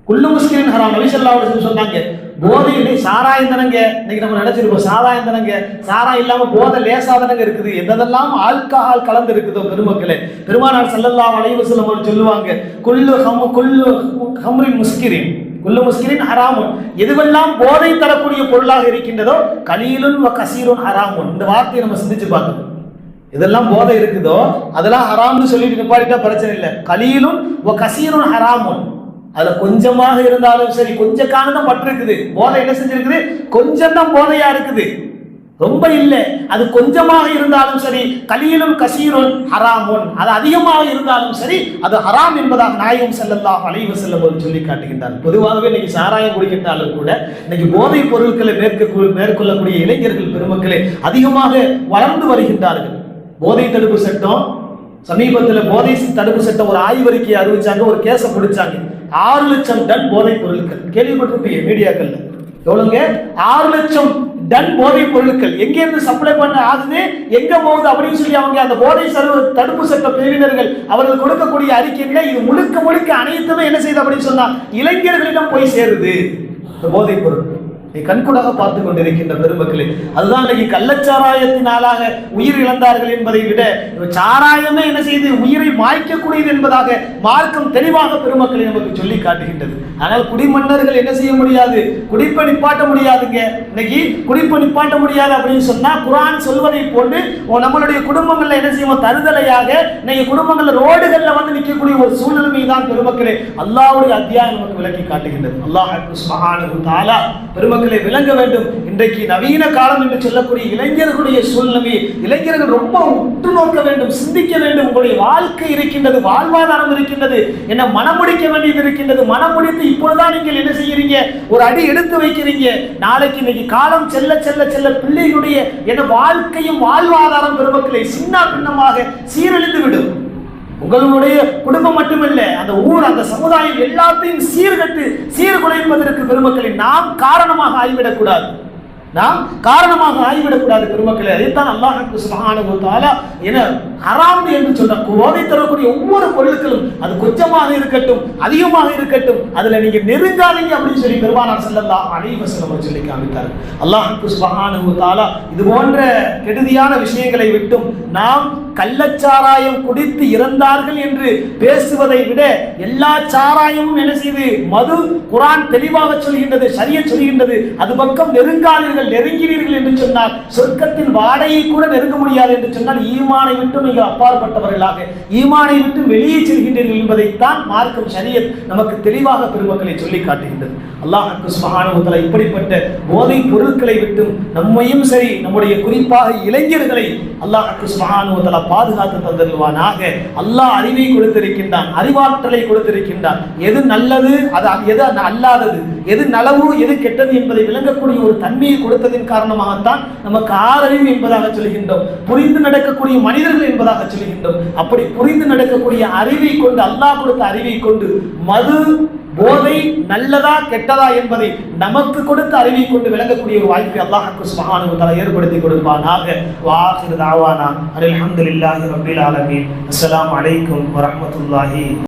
குல்லு முஸ்கிரின் ஹராம். நபி ஸல்லல்லாஹு அலைஹி வஸல்லம் சொன்னாங்க, போதை இல்லை சாராயம் தானங்க. இன்னைக்கு நம்ம நினைச்சிருக்கோம் சாராயம் தானங்க, சாராயம் இல்லாம போதை லேசாதனங்க இருக்குது. என்னதெல்லாம் ஆல்கஹால் கலந்து இருக்குதோ பெருமக்களே, பெருமானார் ஸல்லல்லாஹு அலைஹி வஸல்லம் அவர்கள் சொல்லுவாங்க, குல்லு ஹம்ரின் முஸ்கிரின், குல்லு முஸ்கிரின் ஹராமுன், எதுவெல்லாம் போதை தரக்கூடிய பொருளாக இருக்கின்றதோ கலீலுன் வ கஸீருன் ஹராமுன். இந்த வார்த்தையை நம்ம சிந்திச்சு பார்க்கணும். இதெல்லாம் போதை இருக்குதோ அதெல்லாம் ஹராம்னு சொல்லிட்டு நிப்பாட்டிட்டா பிரச்சனை இல்லை. கலீலுன் வ கஸீருன் ஹராமுன், அதுல கொஞ்சமாக இருந்தாலும் சரி, கொஞ்ச காலம் தான் பற்று இருக்குது. போதை என்ன செஞ்சிருக்குது, கொஞ்சம் தான் போதையா இருக்குது, ரொம்ப இல்லை. அது கொஞ்சமாக இருந்தாலும் சரி, கலீலுன் கஸீருன் ஹராமுன், அது அதிகமாக இருந்தாலும் சரி அது ஹராம் என்பதாக நாயகம் ஸல்லல்லாஹு அலைஹி வஸல்லம் சொல்லி காட்டுகின்றார். பொதுவாகவே இன்னைக்கு சாராயம் குடிக்கின்றாலும் கூட இன்னைக்கு போதைப் பொருட்களை மேற்கொள்ளக்கூடிய இளைஞர்கள் பெருமக்களே அதிகமாக வளர்ந்து வருகின்றார்கள். போதை தடுப்பு சட்டம் சமீபத்தில் போதை தடுப்பு சட்டம் ஒரு ஆய்வறிக்கையை அறிவிச்சாங்க, ஒரு கேஸை பிடிச்சாங்க. 6 லட்சம் டன் போதைப் பொருட்கள், கேள்விப்பட்டிருப்பீங்க மீடியாக்கள்ல. எவ்வளவுங்க, 6 லட்சம் டன் போதைப் பொருட்கள் எங்கிருந்து சப்ளை பண்ண ஆகுது, எங்க போகுது அப்படின்னு சொல்லி அவங்க அந்த போதை தடுப்பு சட்ட பிரிவினர்கள் அவர்கள் கொடுக்கக்கூடிய அறிக்கையில இது முழுக்க முழுக்க அனைத்துமே என்ன செய்யுது அப்படின்னு சொன்னா இளைஞர்களிடம் போய் சேருது இந்த போதைப் பொருள். கண்கூடாக பார்த்து கொண்டிருக்கின்ற பெருமக்களே, அதுதான் இன்னைக்கு கள்ளச்சாராயத்தினாலாக உயிர் இழந்தார்கள் என்பதை விட சாராயமே என்ன செய்து உயிரை மாய்க்கக்கூடியது என்பதாக மார்க்கம் தெளிவாக பெருமக்களை நமக்கு சொல்லி காட்டுகின்றது. ஆனால் குடிமன்னர்கள் என்ன செய்ய முடியாது, குடிப்பை நிப்பாட்ட முடியாதுங்க. இன்னைக்கு குடிப்பை நிப்பாட்ட முடியாது அப்படின்னு சொன்னா குர்ஆன் சொல்வதை போன்று நம்மளுடைய குடும்பங்கள்ல என்ன செய்வோம், தருதலையாக இன்னைக்கு குடும்பங்கள்ல ரோடுகள்ல வந்து நிற்கக்கூடிய ஒரு சூழ்நிலை தான் பெருமக்களே அல்லாஹ்வுடைய அத்தியாயம் நமக்கு விளக்கி காட்டுகின்றது. அல்லாஹ் சுப்ஹானஹு வ தஆலா பெருமக்களை விளங்க வேண்டும். இன்றைக்கு நவீன காலம் என்று சொல்லக்கூடிய இளைஞர்களுடைய சூழ்நிலை, இளைஞர்கள் ரொம்ப உற்று நோக்க வேண்டும், சிந்திக்க வேண்டும். உங்களுடைய வாழ்க்கை இருக்கின்றது, வாழ்வாதாரம் இருக்கின்றது, என்ன மனம் முடிக்க வேண்டியது இருக்கின்றது. மனம் முடித்து இப்பொழுதுதான் நீங்கள் என்ன செய்யறீங்க, ஒரு அடி எடுத்து வைக்கிறீங்க. நாளைக்கு இன்னைக்கு காலம் செல்ல செல்ல செல்ல பிள்ளைகளுடைய என்ன வாழ்க்கையும் வாழ்வாதாரம் பெருமக்களை சின்ன பின்னமாக சீரழிந்து விடும். உங்களுடைய குடும்பம் மட்டுமல்ல, அந்த ஊர், அந்த சமுதாயம் எல்லாத்தையும் சீர்குலைப்பதற்கு பெருமக்களை நாம் காரணமாக ஆகிவிடக்கூடாது, நாம் காரணமாக ஆகிவிடக்கூடாது பெருமக்களே. அதைத்தான் அல்லாஹ் சுப்ஹானஹு வ தஆலா என ஹராம் என்று சொன்ன போதை தரக்கூடிய ஒவ்வொரு பொருட்களும் அது கொஞ்சமாக இருக்கட்டும் அதிகமாக இருக்கட்டும் அதுல நீங்க நெருங்காதீங்க அப்படின்னு சொல்லி பெருமானார் ஸல்லல்லாஹு அலைஹி வஸல்லம் சொல்லி காமித்தார்கள். அல்லாஹ் சுப்ஹானஹு வ தஆலா இது போன்ற கெடுதியான விஷயங்களை விட்டும் நாம் கள்ளச்சாராயம் குடித்து இறந்தார்கள் என்று பேசுவதை விட எல்லா சாராயமும் என்ன செய்து மது குர்ஆன் தெளிவாக சொல்கின்றது, ஷரியத் சொல்கின்றது, அது பக்கம் நெருங்காதீர்கள் அவர்கள் நெருங்கினீர்கள் என்று சொன்னால் சொர்க்கத்தின் வாடையை கூட நெருங்க முடியாது என்று சொன்னால் ஈமானை விட்டு நீங்கள் அப்பாற்பட்டவர்களாக, ஈமானை விட்டு வெளியே செல்கின்றீர்கள் என்பதைத்தான் மார்க்கம் ஷரியத் நமக்கு தெளிவாக பெருமக்களை சொல்லி காட்டுகின்றது. அல்லாஹ் சுப்ஹானஹு வ தஆலா இப்படிப்பட்ட போதைப் பொருட்களை விட்டும் நம்மையும் சரி நம்முடைய குறிப்பாக இளைஞர்களை அல்லாஹ் சுப்ஹானஹு வ தஆலா பாதுகாத்து தந்தருவானாக. அல்லாஹ் அறிவை கொடுத்திருக்கின்றான், அறிவாற்றலை கொடுத்திருக்கின்றான். எது நல்லது, எது அல்லாதது, எது நலவு, எது கெட்டது என்பதை விளங்கக்கூடிய ஒரு தன்மையை கொடுத்ததின் காரணமாகத்தான் நமக்கு ஆறறிவு என்பதாக சொல்கின்றோம், புரிந்து நடக்கக்கூடிய மனிதர்கள் என்பதாக சொல்கின்றோம். அப்படி புரிந்து நடக்கக்கூடிய அறிவை கொண்டு, அல்லாஹ் கொடுத்த அறிவை கொண்டு மது போதை நல்லதா கெட்டதா என்பதை நமக்கு கொடுத்த அறிவை கொண்டு விளங்கக்கூடிய ஒரு வாய்ப்பை அல்லாஹ் சுப்ஹானஹு வ தஆலா ஏற்படுத்தி கொடுப்பானாக. வாஹிரு தாவானா அல்ஹம்துலில்லாஹி ரப்பில் ஆலமீன். அஸ்ஸலாமு அலைக்கும் வரஹ்மத்துல்லாஹி